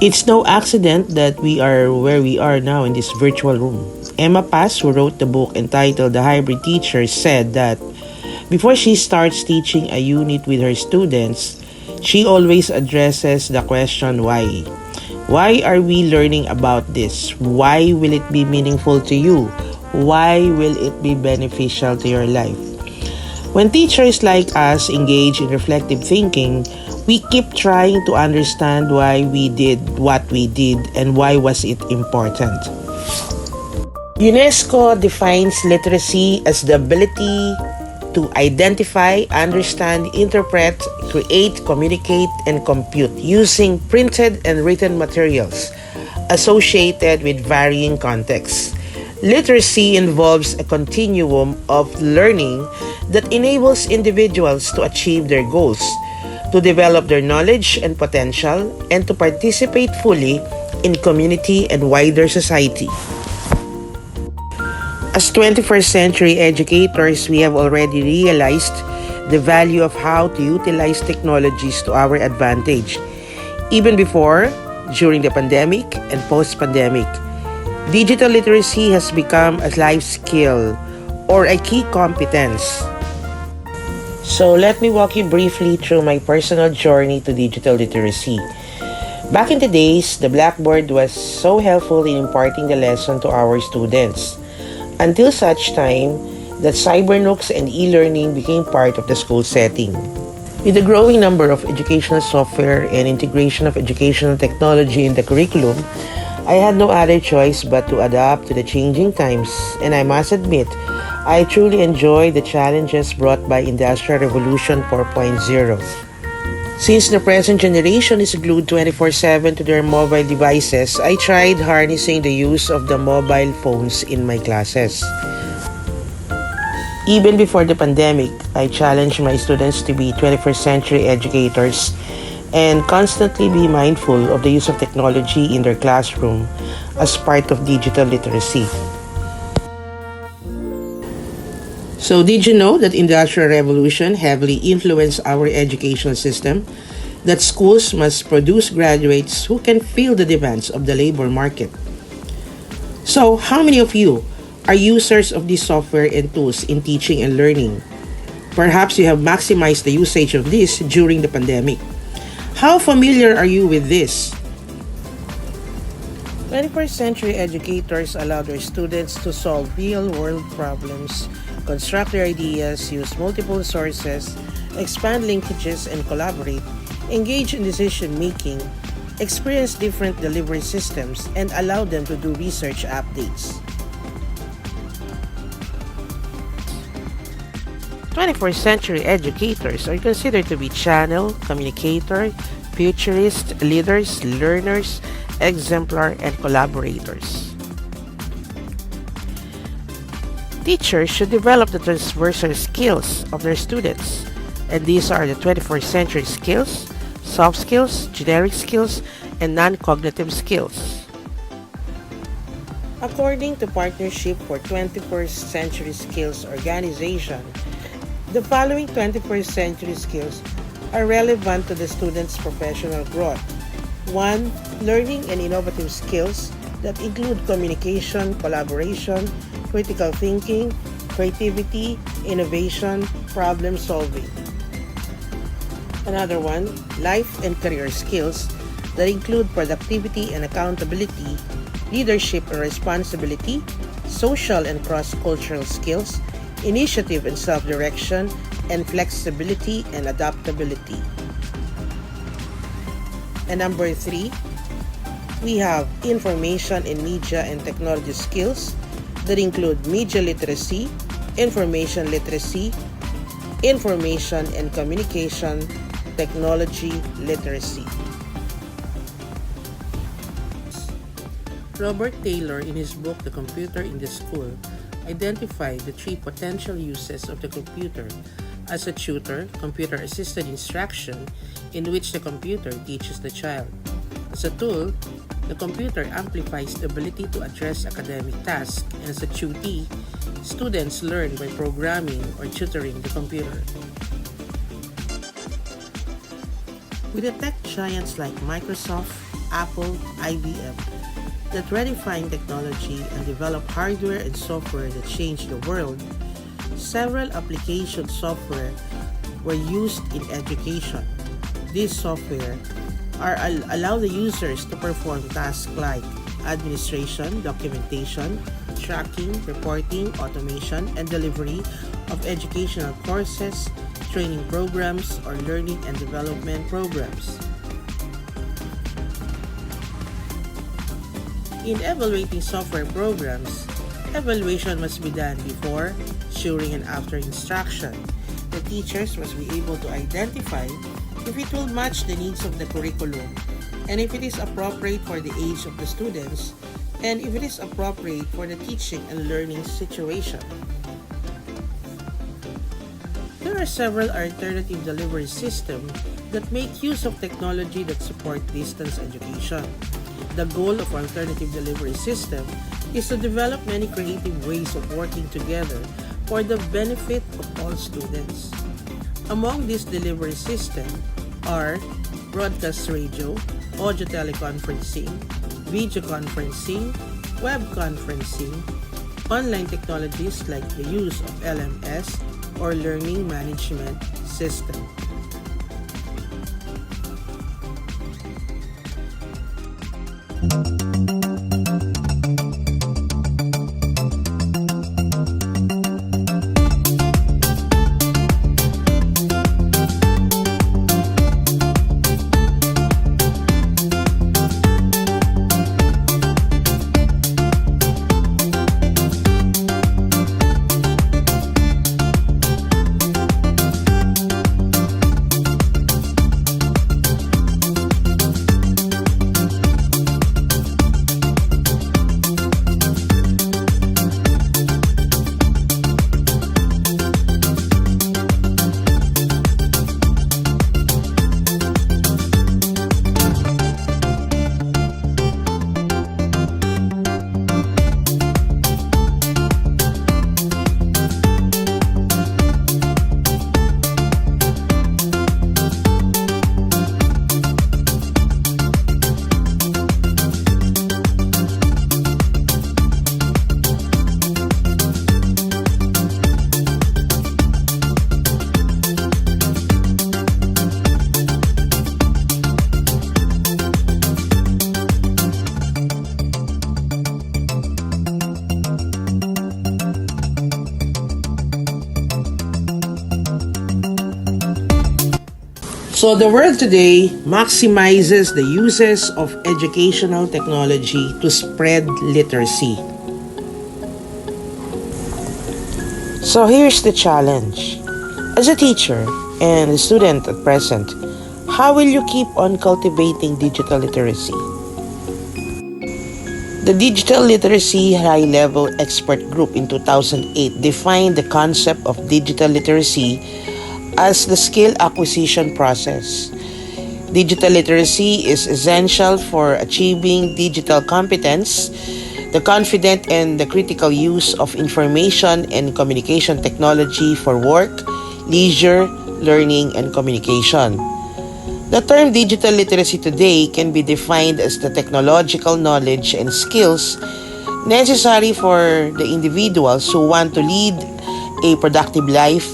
It's no accident that we are where we are now in this virtual room. Emma Pass, who wrote the book entitled The Hybrid Teacher, said that before she starts teaching a unit with her students, she always addresses the question why. Why are we learning about this? Why will it be meaningful to you? Why will it be beneficial to your life? When teachers like us engage in reflective thinking, we keep trying to understand why we did what we did and why was it important. UNESCO defines literacy as the ability to identify, understand, interpret, create, communicate, and compute using printed and written materials associated with varying contexts. Literacy involves a continuum of learning that enables individuals to achieve their goals, to develop their knowledge and potential, and to participate fully in community and wider society. As 21st century educators, we have already realized the value of how to utilize technologies to our advantage, even before, during the pandemic, and post-pandemic. Digital literacy has become a life skill or a key competence. So let me walk you briefly through my personal journey to digital literacy. Back in the days, the Blackboard was so helpful in imparting the lesson to our students, until such time that cybernooks and e-learning became part of the school setting. With the growing number of educational software and integration of educational technology in the curriculum, I had no other choice but to adapt to the changing times, and I must admit, I truly enjoy the challenges brought by Industrial Revolution 4.0. Since the present generation is glued 24/7 to their mobile devices, I tried harnessing the use of the mobile phones in my classes. Even before the pandemic, I challenged my students to be 21st century educators and constantly be mindful of the use of technology in their classroom as part of digital literacy. So did you know that Industrial Revolution heavily influenced our educational system? That schools must produce graduates who can fill the demands of the labor market. So how many of you are users of these software and tools in teaching and learning? Perhaps you have maximized the usage of this during the pandemic. How familiar are you with this? 21st century educators allow their students to solve real-world problems, construct their ideas, use multiple sources, expand linkages and collaborate, engage in decision-making, experience different delivery systems, and allow them to do research updates. 21st century educators are considered to be channel, communicator, futurist, leaders, learners, exemplar, and collaborators. Teachers should develop the transversal skills of their students, and these are the 21st century skills, soft skills, generic skills, and non-cognitive skills. According to Partnership for 21st Century Skills organization, the following 21st century skills are relevant to the student's professional growth. 1. Learning and innovative skills that include communication, collaboration, critical thinking, creativity, innovation, problem solving. Another one, life and career skills that include productivity and accountability, leadership and responsibility, social and cross-cultural skills, initiative and self-direction, and flexibility and adaptability. And number 3, we have information and media and technology skills that include media literacy, information literacy, information and communication technology literacy. Robert Taylor, in his book The Computer in the School, identified the 3 potential uses of the computer as a tutor, computer-assisted instruction, in which the computer teaches the child. As a tool, the computer amplifies the ability to address academic tasks, and as a tutee, students learn by programming or tutoring the computer. With the tech giants like Microsoft, Apple, IBM, that redefined technology and developed hardware and software that changed the world, several application software were used in education. These software allow the users to perform tasks like administration, documentation, tracking, reporting, automation, and delivery of educational courses, training programs, or learning and development programs. In evaluating software programs, evaluation must be done before, during, and after instruction. The teachers must be able to identify if it will match the needs of the curriculum and if it is appropriate for the age of the students and if it is appropriate for the teaching and learning situation. There are several alternative delivery systems that make use of technology that support distance education. The goal of alternative delivery system is to develop many creative ways of working together for the benefit of all students. Among these delivery systems are broadcast radio, audio teleconferencing, video conferencing, web conferencing, online technologies like the use of LMS or learning management system. So the world today maximizes the uses of educational technology to spread literacy. So here's the challenge. As a teacher and a student at present, how will you keep on cultivating digital literacy? The Digital Literacy High-Level Expert Group in 2008 defined the concept of digital literacy as the skill acquisition process. Digital literacy is essential for achieving digital competence, the confident and the critical use of information and communication technology for work, leisure, learning, and communication. The term digital literacy today can be defined as the technological knowledge and skills necessary for the individuals who want to lead a productive life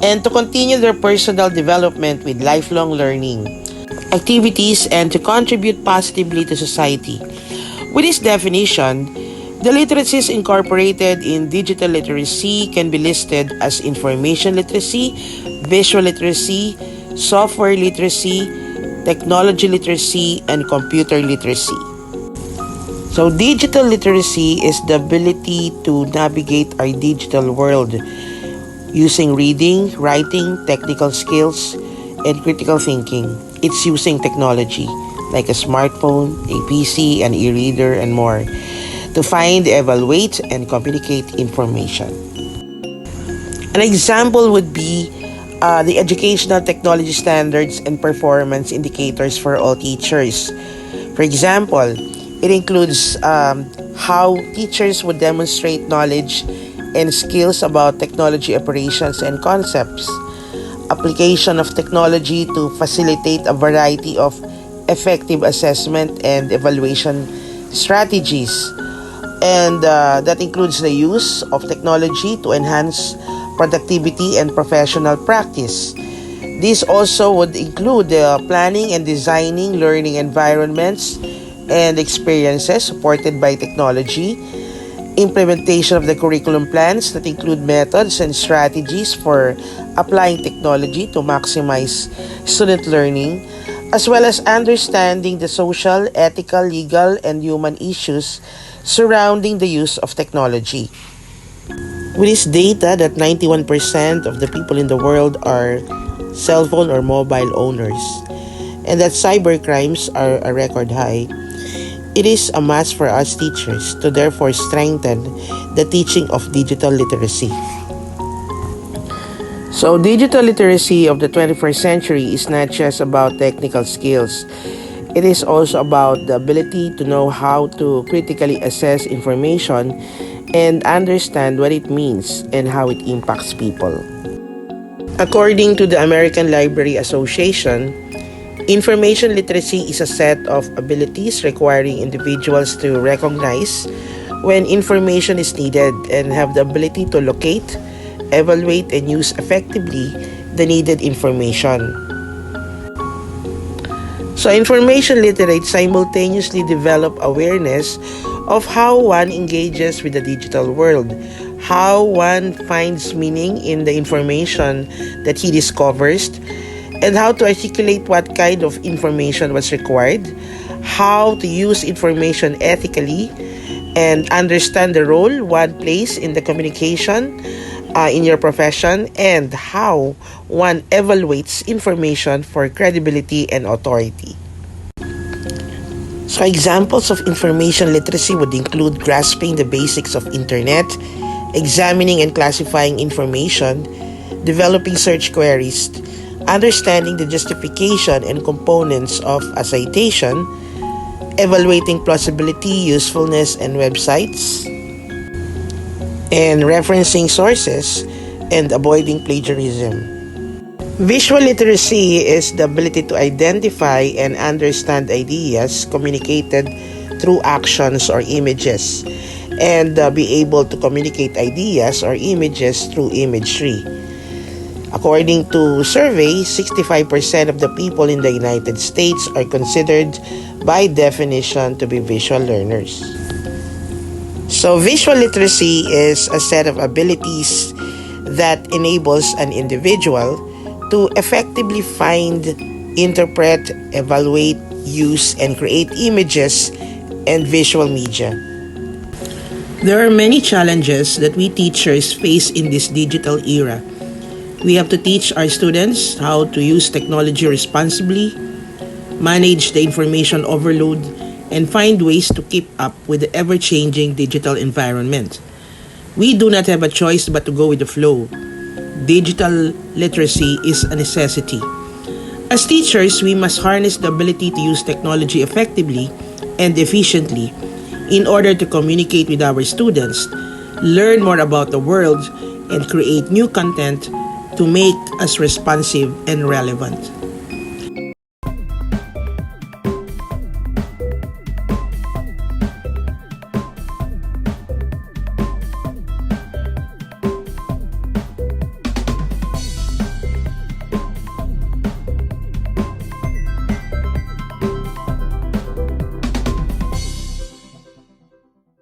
and to continue their personal development with lifelong learning activities and to contribute positively to society. With this definition, the literacies incorporated in digital literacy can be listed as information literacy, visual literacy, software literacy, technology literacy, and computer literacy. So digital literacy is the ability to navigate our digital world using reading, writing, technical skills, and critical thinking. It's using technology like a smartphone, a PC, an e-reader, and more to find, evaluate, and communicate information. An example would be the educational technology standards and performance indicators for all teachers. For example, it includes how teachers would demonstrate knowledge and skills about technology operations and concepts, application of technology to facilitate a variety of effective assessment and evaluation strategies. And that includes the use of technology to enhance productivity and professional practice. This also would include planning and designing learning environments and experiences supported by technology, implementation of the curriculum plans that include methods and strategies for applying technology to maximize student learning, as well as understanding the social, ethical, legal, and human issues surrounding the use of technology. With this data that 91% of the people in the world are cell phone or mobile owners, and that cyber crimes are a record high, it is a must for us teachers to therefore strengthen the teaching of digital literacy. So, digital literacy of the 21st century is not just about technical skills. It is also about the ability to know how to critically assess information and understand what it means and how it impacts people. According to the American Library Association, information literacy is a set of abilities requiring individuals to recognize when information is needed and have the ability to locate, evaluate, and use effectively the needed information. So, information literates simultaneously develop awareness of how one engages with the digital world, how one finds meaning in the information that he discovers, and how to articulate what kind of information was required, how to use information ethically, and understand the role one plays in the communication in your profession, and how one evaluates information for credibility and authority. So examples of information literacy would include grasping the basics of internet, examining and classifying information, developing search queries, understanding the justification and components of a citation, evaluating plausibility, usefulness, and websites, and referencing sources, and avoiding plagiarism. Visual literacy is the ability to identify and understand ideas communicated through actions or images, and be able to communicate ideas or images through imagery. According to survey, 65% of the people in the United States are considered by definition to be visual learners. So visual literacy is a set of abilities that enables an individual to effectively find, interpret, evaluate, use, and create images and visual media. There are many challenges that we teachers face in this digital era. We have to teach our students how to use technology responsibly, manage the information overload, and find ways to keep up with the ever-changing digital environment. We do not have a choice but to go with the flow. Digital literacy is a necessity. As teachers, we must harness the ability to use technology effectively and efficiently in order to communicate with our students, learn more about the world, and create new content to make us responsive and relevant.